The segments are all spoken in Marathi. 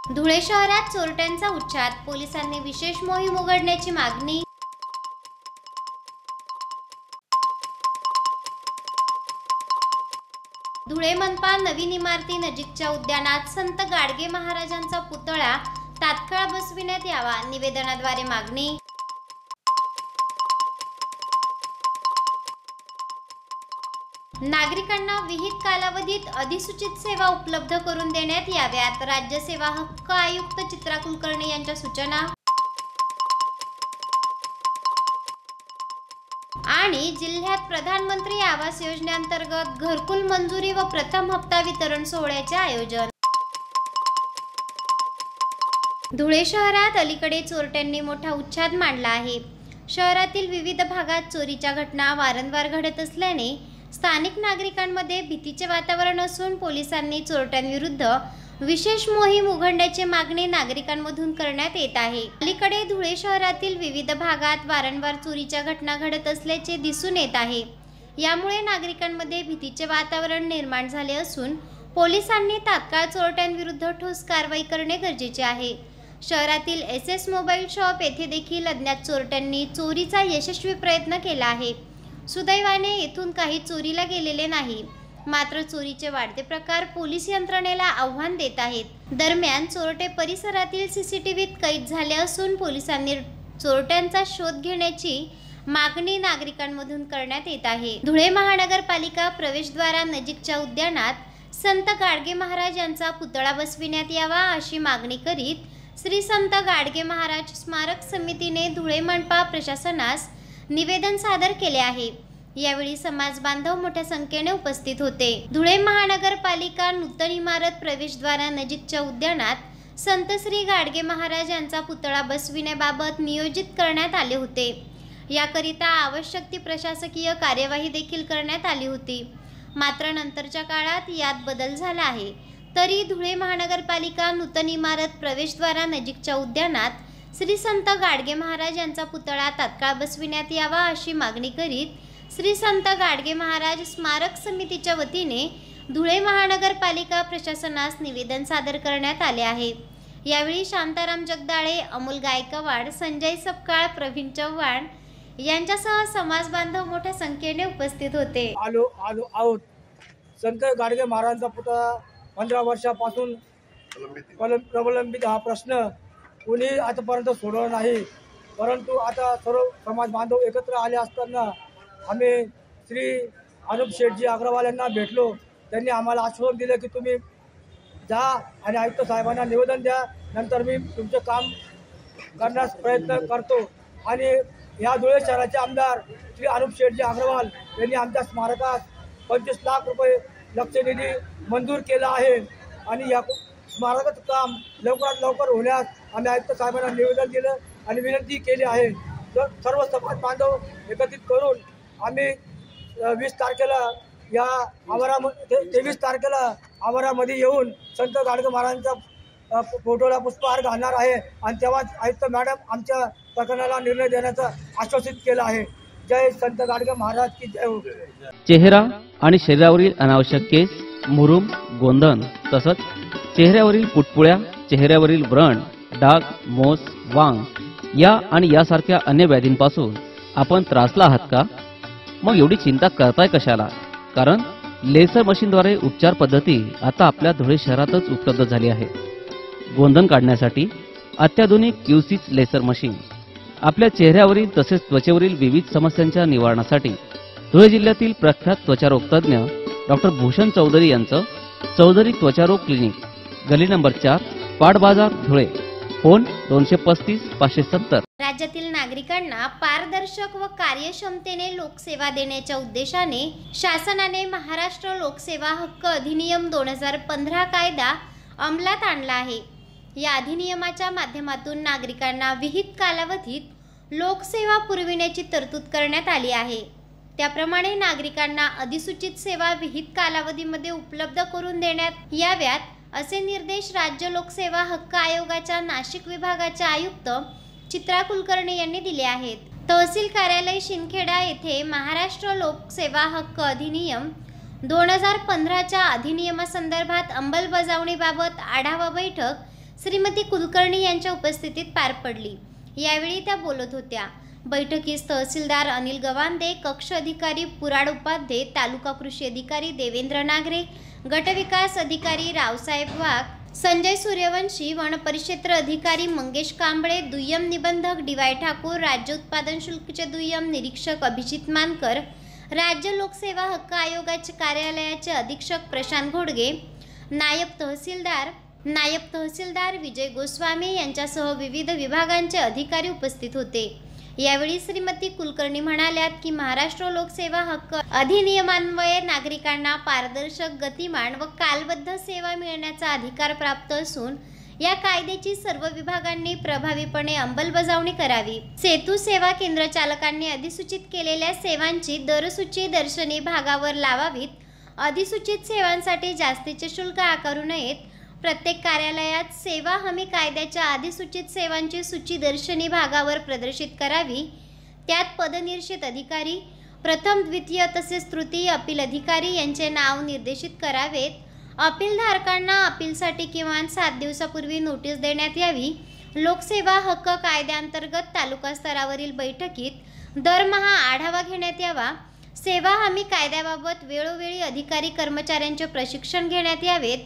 धुळे शहरात चोरट्यांचा उच्छाद, पोलिसांनी विशेष मोहीम उघडण्याची मागणी। धुळे मनपा नवीन इमारती नजीकच्या उद्यानात संत गाडगे महाराजांचा पुतळा तात्काळ बसविण्यात यावा, निवेदनाद्वारे मागणी। नागरिकांना विहित कालावधीत अधिसूचित सेवा उपलब्ध करून देण्यात याव्यात, राज्य सेवा हक्क आयुक्त चित्रा कुलकर्णी यांच्या सूचना। आणि जिल्ह्यात प्रधानमंत्री आवास योजनेअंतर्गत घरकुल मंजुरी व प्रथम हप्ता वितरण सोहळ्याचे आयोजन। धुळे शहरात अलीकडे चोरट्यांनी मोठा उच्छाद मांडला आहे। शहरातील विविध भागात चोरीच्या घटना वारंवार घडत असल्याने स्थानिक नागरिकांमध्ये भीतीचे वातावरण असून पोलिसांनी चोरट्यांविरुद्ध विशेष मोहीम उघडण्याची मागणी नागरिकांमधून करण्यात येत आहे। अलीकडे धुळे शहरातील विविध भागात वारंवार चोरीच्या घटना घडत असल्याचे दिसून येत आहे। यामुळे नागरिकांमध्ये भीतीचे वातावरण निर्माण झाले असून पोलिसांनी तात्काळ चोरट्यांविरुद्ध ठोस कारवाई करणे गरजेचे आहे। शहरातील SS मोबाईल शॉप येथे देखील अज्ञात चोरट्यांनी चोरीचा यशस्वी प्रयत्न केला आहे। सुदैवाने येथून काही चोरीला गेलेले नाही, मात्र चोरीचे वाढते प्रकार पोलीस यंत्रणेला आव्हान देत आहेत। दरम्यान चोरटे परिसरातील CCTVत कैद झाले असून पोलिसांनी चोरट्यांचा शोध घेण्याची मागणी नागरिकांमधून करण्यात येत आहे। धुळे महानगरपालिका प्रवेशद्वारा नजीकच्या उद्यानात संत गाडगे महाराज यांचा पुतळा बसविण्यात यावा अशी मागणी करीत श्री संत गाडगे महाराज स्मारक समितीने धुळे मनपा प्रशासनास निवेदन सादर केले आहे। यावेळी समाज बांधव मोठ्या संख्येने उपस्थित होते। धुळे महानगरपालिका नूतन इमारत प्रवेशद्वारा नजीकच्या उद्यानात संत श्री गाडगे महाराज यांचा पुतळा बसविण्याबाबत नियोजित करण्यात आले होते। याकरिता आवश्यक ती प्रशासकीय कार्यवाही देखील करण्यात आली होती, मात्र नंतरच्या काळात यात बदल झाला आहे। तरी धुळे महानगरपालिका नूतन इमारत प्रवेशद्वारा नजीकच्या उद्यानात श्री संत गाडगे महाराज यांचा पुतळा तात्काळ बसविण्यात यावा अशी मागणी करीत श्री संत गाडगे महाराज स्मारक समितीच्या वतीने धुळे महानगरपालिका प्रशासनास निवेदन सादर करण्यात आले आहे। यावेळी शांताराम जगदाळे, अमोल गायकवाड, संजय सपकाळ, प्रवीण चव्हाण यांच्यासह समाज बांधव मोठ्या संख्येने उपस्थित होते। आहोत संत गाडगे महाराजांचा पुतळा 15 वर्षापासून प्रलंबित हा प्रश्न कोणी आतापर्यंत सोडवला नाही, परंतु आता सर्व समाज बांधव एकत्र आले असताना आम्ही श्री अनुप शेठजी अग्रवाल यांना भेटलो। त्यांनी आम्हाला आश्वासन दिलं की तुम्ही जा आणि आयुक्त साहेबांना निवेदन द्या, नंतर मी तुमचे काम करण्यास प्रयत्न करतो। आणि या धुळे शहराचे आमदार श्री अनुप शेठजी अग्रवाल यांनी आमच्या स्मारकास 25 लाख रुपये लक्षनिधी मंजूर केला आहे आणि या स्मारकाचं काम लवकरात लवकर होण्यास आम्ही आयुक्त साहेबांना निवेदन दिलं आणि विनंती केली आहे। सर्व समाज बांधव एकत्रित करून आम्ही 20 तारखेला या आवारामध्ये 23 तारखेला आवारामध्ये येऊन संत गाडगे महाराजांच्या फोटोला पुष्पहार घालणार आहे आणि तेव्हा आयुक्त मॅडम आमच्या प्रकरणाला निर्णय देण्याचं आश्वासित केलं आहे। जय संत गाडगे महाराज की जय हो। चेहरा आणि शरीरावरील अनावश्यक केस, मुरूम, गोंधन तसंच चेहऱ्यावरील पुटपुळ्या, चेहऱ्यावरील व्रण, डाग, मोस, वांग या आणि यासारख्या अन्य व्याधींपासून आपण त्रासला आहात का? मग एवढी चिंता करताय कशाला? कारण लेसर मशीनद्वारे उपचार पद्धती आता आपल्या धुळे शहरातच उपलब्ध झाली आहे। गोंधन काढण्यासाठी अत्याधुनिक QC लेसर मशीन, आपल्या चेहऱ्यावरील तसेच त्वचेवरील विविध समस्यांच्या निवारणासाठी धुळे जिल्ह्यातील प्रख्यात त्वचारोग तज्ञ डॉक्टर भूषण चौधरी यांचं चौधरी त्वचारोग क्लिनिक, गली नंबर 4, पाट बाजार, धुळे। फोन 235 570। राज्यातील नागरिकांना पारदर्शक व कार्यक्षमतेने लोकसेवा देण्याच्या उद्देशाने शासनाने महाराष्ट्र लोकसेवा हक्क अधिनियम 2015 कायदा अंमलात आणला आहे। या अधिनियमाच्या माध्यमातून नागरिकांना विहित कालावधीत लोकसेवा पुरविण्याची तरतूद करण्यात आली आहे। त्याप्रमाणे नागरिकांना अधिसूचित सेवा विहित कालावधीमध्ये उपलब्ध करून देण्यात याव्यात असे निर्देश राज्य लोकसेवा हक्क आयोगाच्या नाशिक विभागाच्या आयुक्त चित्रा कुलकर्णी यांनी दिले आहेत। तहसील कार्यालय शिंदखेडा येथे महाराष्ट्र लोकसेवा हक्क अधिनियम 2015च्या अधिनियमासंदर्भात अंमलबजावणीबाबत आढावा बैठक श्रीमती कुलकर्णी यांच्या उपस्थितीत पार पडली। यावेळी त्या बोलत होत्या। बैठकीस तहसीलदार अनिल गवांदे, कक्ष अधिकारी पुराड उपाध्ये, तालुका कृषी अधिकारी देवेंद्र नागरे, गटविकास अधिकारी रावसाहेब वाघ, संजय सूर्यवंशी, वन परिक्षेत्र अधिकारी मंगेश कांबळे, दुय्यम निबंधक डी.वाय. ठाकूर, राज्य उत्पादन शुल्कचे दुय्यम निरीक्षक अभिजित मानकर, राज्य लोकसेवा हक्क आयोगाचे कार्यालयाचे अधीक्षक प्रशांत घोडगे, नायब तहसीलदार विजय गोस्वामी यांच्यासह विविध विभागांचे अधिकारी उपस्थित होते। यावेळी श्रीमती कुलकर्णी म्हणाल्यात की महाराष्ट्र लोकसेवा हक्क अधिनियमान्वये नागरिकांना पारदर्शक, गतिमान व कालबद्ध सेवा मिळण्याचा अधिकार प्राप्त असून या कायद्याची सर्व विभागांनी प्रभावीपणे अंमलबजावणी करावी। सेतू सेवा केंद्र चालकांनी अधिसूचित केलेल्या सेवांची दरसूची दर्शनी भागावर लावावीत। अधिसूचित सेवांसाठी जास्तीचे शुल्क आकारू नयेत। प्रत्येक कार्यालयात सेवा हमी कायद्याच्या अधिसूचित सेवांची सूची दर्शनी भागावर प्रदर्शित करावी। त्यात पदनिर्देशित अधिकारी, प्रथम, द्वितीय तसेच तृतीय अपील अधिकारी यांचे नाव निर्देशित करावेत। अपीलधारकांना अपीलसाठी किमान 7 दिवसापूर्वी नोटीस देण्यात यावी। लोकसेवा हक्क कायद्याअंतर्गत तालुका स्तरावरील बैठकीत दरमहा आढावा घेण्यात यावा। सेवा हमी कायद्याबाबत वेळोवेळी अधिकारी कर्मचाऱ्यांचे प्रशिक्षण घेण्यात यावेत।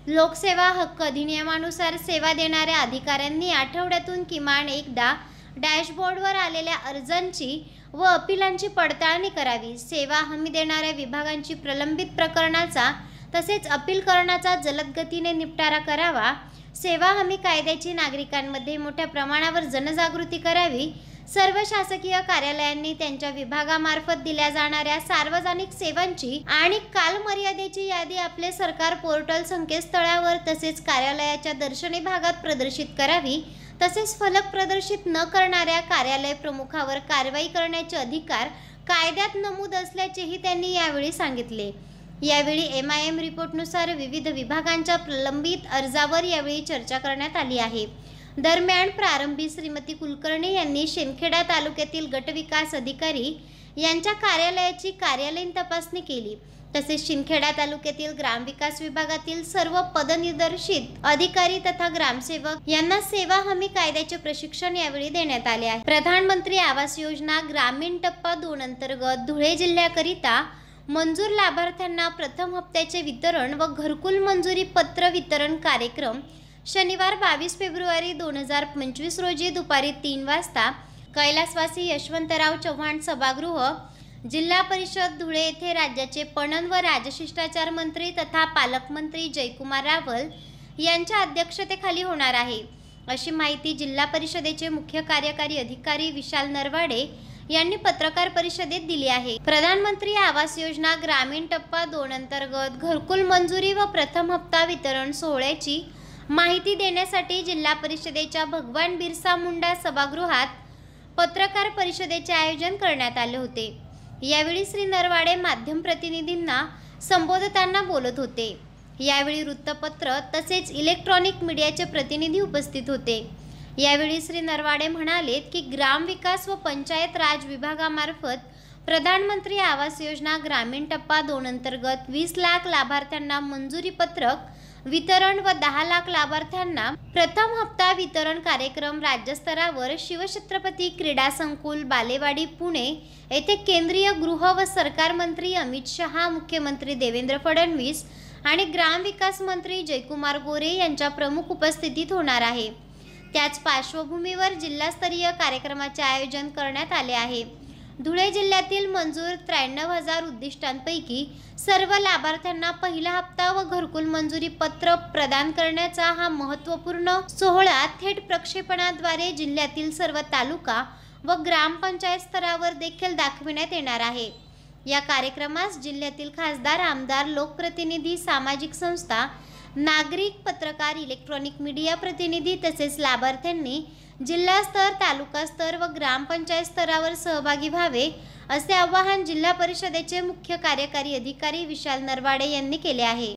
लोकसेवा हक्क अधिनियमानुसार सेवा देणाऱ्या अधिकाऱ्यांनी आठवड्यातून किमान एकदा डॅशबोर्डवर आलेल्या अर्जांची व अपीलांची पडताळणी करावी। सेवा हमी देणाऱ्या विभागांची प्रलंबित प्रकरणाचा तसेच अपीलकरणाचा जलद गतीने निपटारा करावा। सेवा हमी कायद्याची नागरिकांमध्ये मोठ्या प्रमाणावर जनजागृती करावी। सर्व शासकीय कार्यालयांनी त्यांच्या विभागामार्फत दिल्या जाणाऱ्या सार्वजनिक सेवांची आणि कालमर्यादेची यादी आपले सरकार पोर्टल संकेतस्थळावर तसेच कार्यालयाच्या दर्शनी भागात प्रदर्शित करावी। तसेच फलक प्रदर्शित न करणाऱ्या कार्यालय प्रमुखावर कारवाई करण्याचे अधिकार कायद्यात नमूद असल्याचेही त्यांनी यावेळी सांगितले। यावेळी MIM रिपोर्टनुसार विविध विभागांच्या प्रलंबित अर्जावर यावेळी चर्चा करण्यात आली आहे। दरम्यान प्रारंभी श्रीमती कुलकर्णी यांनी शिंदखेडा तालुक्यातील गटविकास अधिकारी यांच्या कार्यालयाची कार्यालयीन तपासणी केली। तसेच शिंदखेडा तालुक्यातील ग्रामविकास विभागातील सर्व पदनिर्देशित अधिकारी तथा ग्रामसेवक यांना सेवा हमी कायद्याचे प्रशिक्षण यावेळी देण्यात आले आहे। प्रधानमंत्री आवास योजना ग्रामीण टप्पा 2 अंतर्गत धुळे जिल्ह्याकरिता मंजूर लाभार्थ्यांना प्रथम हप्त्याचे वितरण व घरकुल मंजुरी पत्र वितरण कार्यक्रम शनिवार 22 फेब्रुवारी 2025 रोजी दुपारी 3 वाजता कैलासवासी यशवंतराव चव्हाण सभागृह, जिल्हा परिषद धुळे येथे राज्याचे पणन व राजशिष्टाचार मंत्री तथा पालकमंत्री जयकुमार रावल यांच्या अध्यक्षतेखाली होणार आहे, अशी माहिती जिल्हा परिषदेचे मुख्य कार्यकारी अधिकारी विशाल नरवाडे यांनी पत्रकार परिषदेत दिली आहे। प्रधानमंत्री आवास योजना ग्रामीण टप्पा 2 अंतर्गत घरकुल मंजुरी व प्रथम हप्ता वितरण सोहळ्याची माहिती देण्यासाठी जिल्हा परिषदेच्या भगवान बिरसा मुंडा सभागृहात पत्रकार परिषदेचे आयोजन करण्यात आले होते। यावेळी श्री नरवाडे माध्यम प्रतिनिधींना संबोधताना बोलत होते। यावेळी वृत्तपत्र तसेच इलेक्ट्रॉनिक मीडियाचे प्रतिनिधी उपस्थित होते। यावेळी श्री नरवाडे म्हणाले की ग्रामविकास व पंचायत राज विभागामार्फत प्रधानमंत्री आवास योजना ग्रामीण टप्पा 2 अंतर्गत 20 लाख लाभार्थ्यांना मंजुरी पत्रक वितरण व 10 लाख लाभार्थ्यांना प्रथम हप्ता वितरण कार्यक्रम राज्यस्तरावर शिवछत्रपती क्रीडा संकुल बालेवाडी पुणे येथे केंद्रीय गृह व सरकार मंत्री अमित शहा, मुख्यमंत्री देवेंद्र फडणवीस आणि ग्रामविकास मंत्री जयकुमार गोरे यांच्या प्रमुख उपस्थितीत होणार आहे। त्याच पार्श्वभूमीवर जिल्हास्तरीय कार्यक्रमाचे आयोजन करण्यात आले आहे। धुळे जिल्ह्यातील मंजूर 93,000 उद्दिष्टांपैकी सर्व लाभार्थ्यांना पहिला हप्ता व घरकुल मंजुरी पत्र प्रदान करण्याचा हा महत्त्वपूर्ण सोहळा थेट प्रक्षेपणाद्वारे जिल्ह्यातील सर्व तालुका व ग्रामपंचायत स्तरावर देखील दाखविण्यात येणार आहे। या कार्यक्रमास जिल्ह्यातील खासदार, आमदार, लोकप्रतिनिधी, सामाजिक संस्था, नागरिक, पत्रकार, इलेक्ट्रॉनिक मीडिया प्रतिनिधी तसेच लाभार्थ्यांनी जिल्हा स्तर, तालुका स्तर व ग्रामपंचायत स्तरावर सहभागी व्हावे असे आवाहन जिल्हा परिषदेचे मुख्य कार्यकारी अधिकारी विशाल नरवाडे यांनी केले आहे।